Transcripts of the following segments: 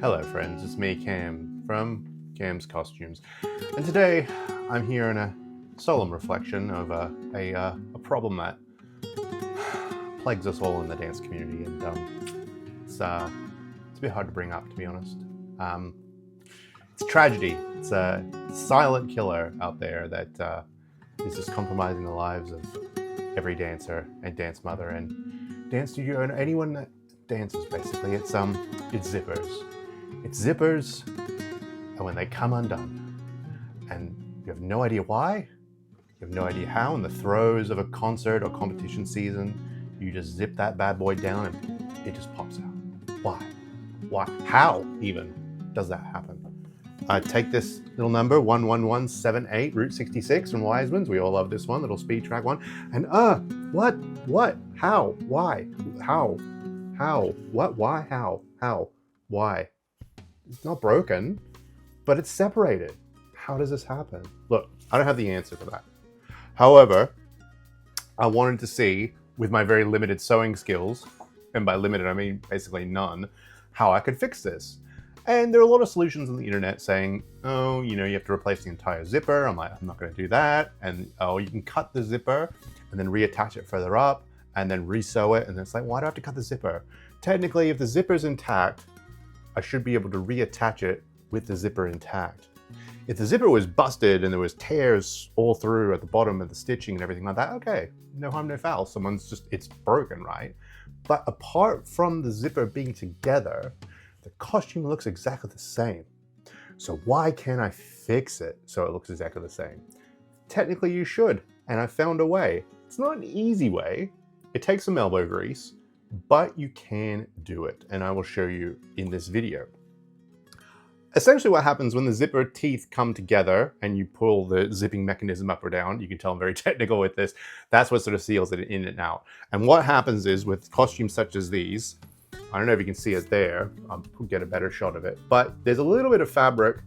Hello friends, it's me Cam from Cam's Costumes, and today I'm here in a solemn reflection of a problem that plagues us all in the dance community, and it's a bit hard to bring up, to be honest. It's a tragedy. It's a silent killer out there that is just compromising the lives of every dancer and dance mother and dance studio and anyone that dances. Basically, it's zippers. It's zippers, and when they come undone, and you have no idea why, you have no idea how, in the throes of a concert or competition season, you just zip that bad boy down and it just pops out. Why? Why? How even does that happen? Take this little number, 11178, Route 66 from Wiseman's. We all love this one, little speed track one. And what? How? Why? How? What? Why? How? Why? It's not broken, but it's separated. How does this happen? Look, I don't have the answer for that. However, I wanted to see, with my very limited sewing skills, and by limited I mean basically none, how I could fix this. And there are a lot of solutions on the internet saying, oh, you have to replace the entire zipper. I'm like, I'm not going to do that. And oh, you can cut the zipper and then reattach it further up and then resew it. And it's like, why do I have to cut the zipper? Technically, if the zipper's intact, I should be able to reattach it with the zipper intact. If the zipper was busted and there was tears all through at the bottom of the stitching and everything like that, okay, no harm, no foul. It's broken, right? But apart from the zipper being together, the costume looks exactly the same. So why can't I fix it so it looks exactly the same? Technically you should, and I found a way. It's not an easy way. It takes some elbow grease, but you can do it, and I will show you in this video. Essentially what happens when the zipper teeth come together and you pull the zipping mechanism up or down, you can tell I'm very technical with this, that's what sort of seals it in and out. And what happens is with costumes such as these, I don't know if you can see it there, I'll get a better shot of it, but there's a little bit of fabric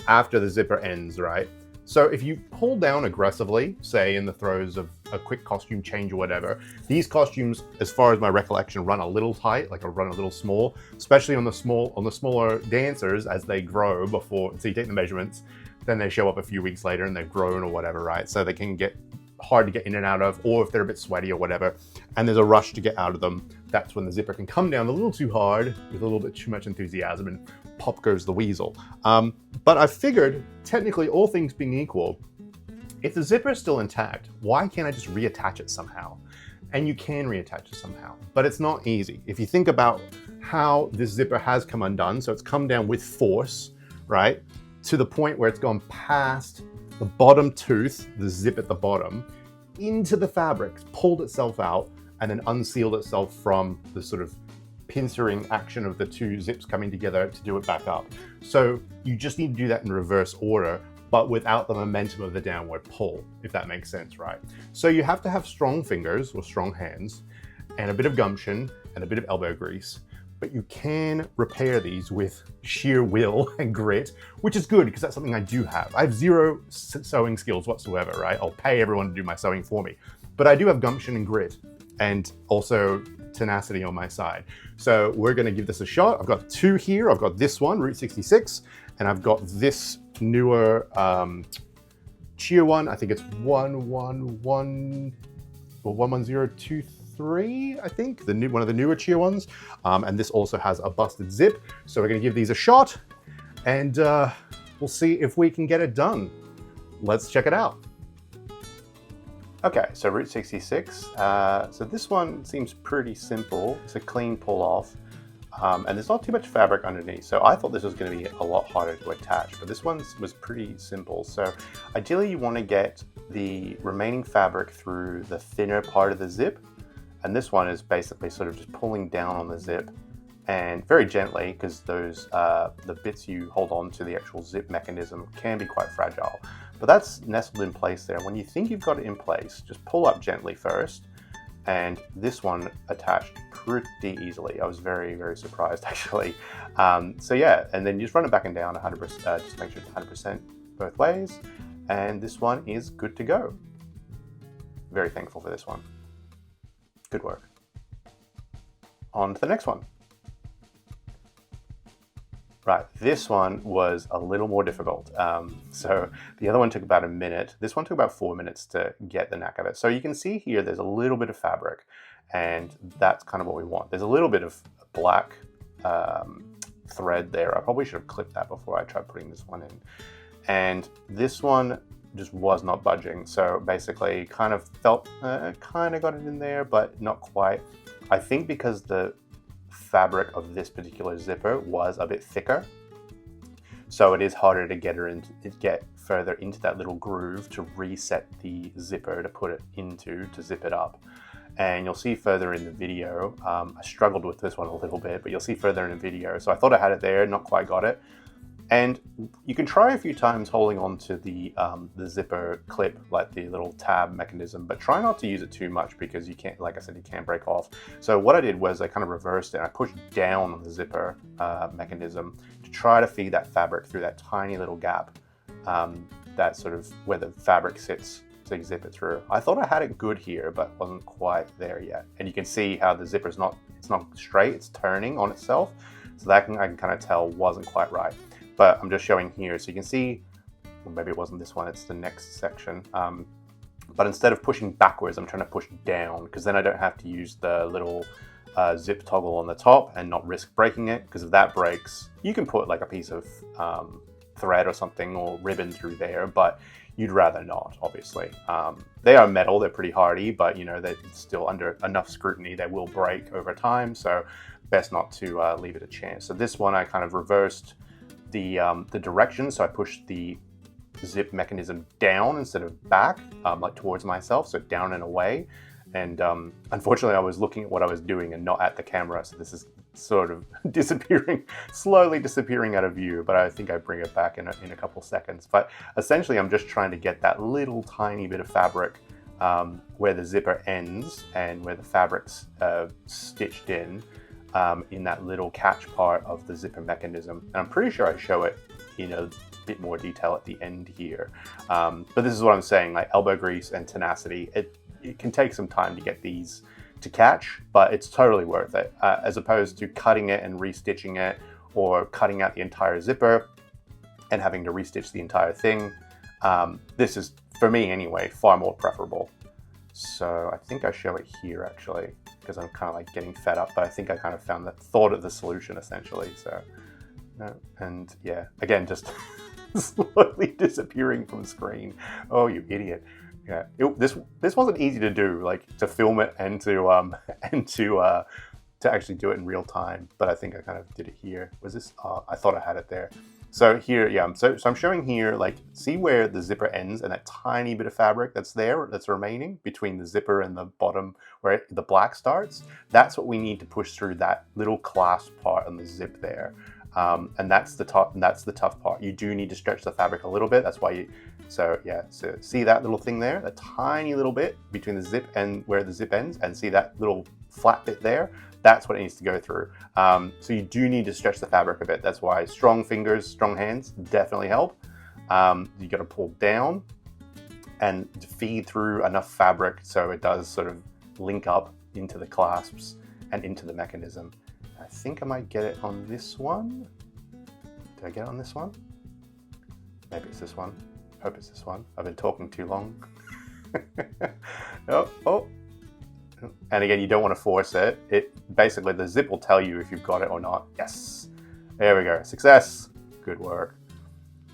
after the zipper ends, right? So if you pull down aggressively, say in the throes of a quick costume change or whatever, these costumes, as far as my recollection, run a little tight, like run a little small, especially on the smaller dancers as they grow before, so you take the measurements, then they show up a few weeks later and they've grown or whatever, right? So they can get hard to get in and out of, or if they're a bit sweaty or whatever, and there's a rush to get out of them, that's when the zipper can come down a little too hard with a little bit too much enthusiasm and pop goes the weasel. But I figured, technically all things being equal, if the zipper is still intact, why can't I just reattach it somehow? And you can reattach it somehow, but it's not easy. If you think about how this zipper has come undone, so it's come down with force, right? To the point where it's gone past the bottom tooth, the zip at the bottom, into the fabric, pulled itself out, and then unsealed itself from the sort of pincering action of the two zips coming together to do it back up. So you just need to do that in reverse order, but without the momentum of the downward pull, if that makes sense, right? So you have to have strong fingers or strong hands and a bit of gumption and a bit of elbow grease, but you can repair these with sheer will and grit, which is good because that's something I do have. I have zero sewing skills whatsoever, right? I'll pay everyone to do my sewing for me, but I do have gumption and grit and also tenacity on my side. So we're going to give this a shot. I've got two here. I've got this one, Route 66, and I've got this newer cheer one. I think it's 111 or 11023, I think, one of the newer cheer ones. And this also has a busted zip. So we're going to give these a shot, and we'll see if we can get it done. Let's check it out. Okay, so Route 66. So this one seems pretty simple. It's a clean pull off, and there's not too much fabric underneath. So I thought this was going to be a lot harder to attach, but this one was pretty simple. So ideally you want to get the remaining fabric through the thinner part of the zip. And this one is basically sort of just pulling down on the zip and very gently, because those the bits you hold on to the actual zip mechanism can be quite fragile. But that's nestled in place there. When you think you've got it in place, just pull up gently first, and this one attached pretty easily. I was very, very surprised actually. So yeah, and then you just run it back and down 100%, just make sure it's 100% both ways, and this one is good to go. Very thankful for this one. Good work. On to the next one. Right, this one was a little more difficult. So the other one took about a minute. This one took about 4 minutes to get the knack of it. So you can see here, there's a little bit of fabric, and that's kind of what we want. There's a little bit of black thread there. I probably should have clipped that before I tried putting this one in. And this one just was not budging. So basically kind of felt, kind of got it in there, but not quite. I think because the fabric of this particular zipper was a bit thicker, so it is harder to get further into that little groove to reset the zipper to put it into to zip it up. And you'll see further in the video, I struggled with this one a little bit, but you'll see further in the video. So I thought I had it there, not quite got it. And you can try a few times holding on to the zipper clip, like the little tab mechanism, but try not to use it too much because you can't, like I said, you can't break off. So what I did was I kind of reversed it and I pushed down on the zipper mechanism to try to feed that fabric through that tiny little gap, that sort of where the fabric sits to zip it through. I thought I had it good here, but wasn't quite there yet. And you can see how the zipper it's not straight, it's turning on itself. So that I can kind of tell wasn't quite right. But I'm just showing here, so you can see, well, maybe it wasn't this one, it's the next section. But instead of pushing backwards, I'm trying to push down, because then I don't have to use the little zip toggle on the top and not risk breaking it, because if that breaks, you can put like a piece of thread or something or ribbon through there, but you'd rather not, obviously. They are metal, they're pretty hardy, but you know, they're still under enough scrutiny, they will break over time, so best not to leave it a chance. So this one I kind of reversed the direction, so I pushed the zip mechanism down instead of back, like towards myself, so down and away. And unfortunately, I was looking at what I was doing and not at the camera, so this is sort of disappearing, slowly disappearing out of view, but I think I bring it back in a couple seconds. But essentially, I'm just trying to get that little tiny bit of fabric where the zipper ends and where the fabric's stitched in that little catch part of the zipper mechanism. And I'm pretty sure I show it in a bit more detail at the end here. But this is what I'm saying, like elbow grease and tenacity. It can take some time to get these to catch, but it's totally worth it, as opposed to cutting it and restitching it, or cutting out the entire zipper and having to restitch the entire thing. This is, for me anyway, far more preferable. So I think I show it here actually, because I'm kind of like getting fed up, but I think I kind of found the thought of the solution essentially. So, and yeah, again, just slowly disappearing from screen. Oh, you idiot. Yeah, this wasn't easy to do, like to film it and to actually do it in real time. But I think I kind of did it here. Was this? I thought I had it there. So here, yeah. So I'm showing here, like, see where the zipper ends and that tiny bit of fabric that's there, that's remaining between the zipper and the bottom where the black starts. That's what we need to push through that little clasp part on the zip there. And that's the top, and that's the tough part. You do need to stretch the fabric a little bit. That's why you, so yeah, so see that little thing there, that tiny little bit between the zip and where the zip ends, and see that little flat bit there? That's what it needs to go through. So you do need to stretch the fabric a bit. That's why strong fingers, strong hands definitely help. You got to pull down and feed through enough fabric so it does sort of link up into the clasps and into the mechanism. I think I might get it on this one. Did I get it on this one? Maybe it's this one. Hope it's this one. I've been talking too long. Oh. And again, you don't want to force it. Basically, the zip will tell you if you've got it or not. Yes. There we go. Success. Good work.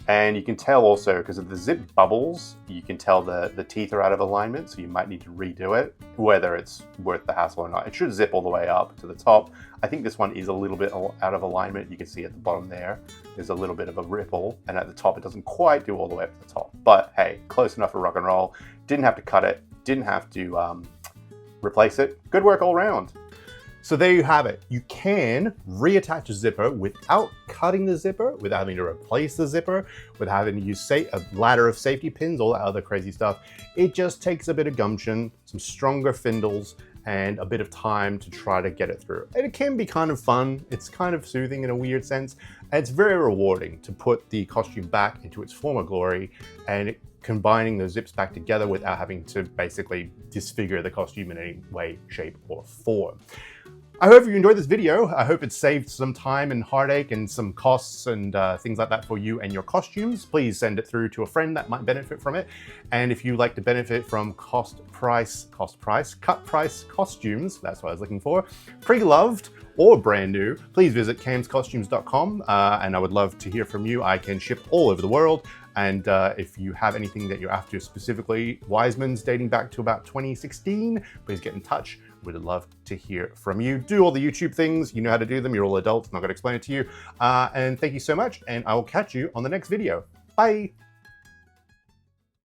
And you can tell also, because of the zip bubbles, you can tell the teeth are out of alignment, so you might need to redo it, whether it's worth the hassle or not. It should zip all the way up to the top. I think this one is a little bit out of alignment. You can see at the bottom there, there's a little bit of a ripple, and at the top it doesn't quite do all the way up to the top. But hey, close enough for rock and roll. Didn't have to cut it, didn't have to replace it. Good work all around. So there you have it. You can reattach a zipper without cutting the zipper, without having to replace the zipper, without having to use a ladder of safety pins, all that other crazy stuff. It just takes a bit of gumption, some stronger findles, and a bit of time to try to get it through. And it can be kind of fun. It's kind of soothing in a weird sense. And it's very rewarding to put the costume back into its former glory and combining those zips back together without having to basically disfigure the costume in any way, shape, or form. I hope you enjoyed this video. I hope it saved some time and heartache and some costs and things like that for you and your costumes. Please send it through to a friend that might benefit from it. And if you'd like to benefit from cut price costumes, that's what I was looking for, pre-loved or brand new, please visit camscostumes.com and I would love to hear from you. I can ship all over the world. And if you have anything that you're after, specifically Wiseman's dating back to about 2016, please get in touch. We'd love to hear from you. Do all the YouTube things. You know how to do them. You're all adults. I'm not going to explain it to you. And thank you so much. And I will catch you on the next video. Bye.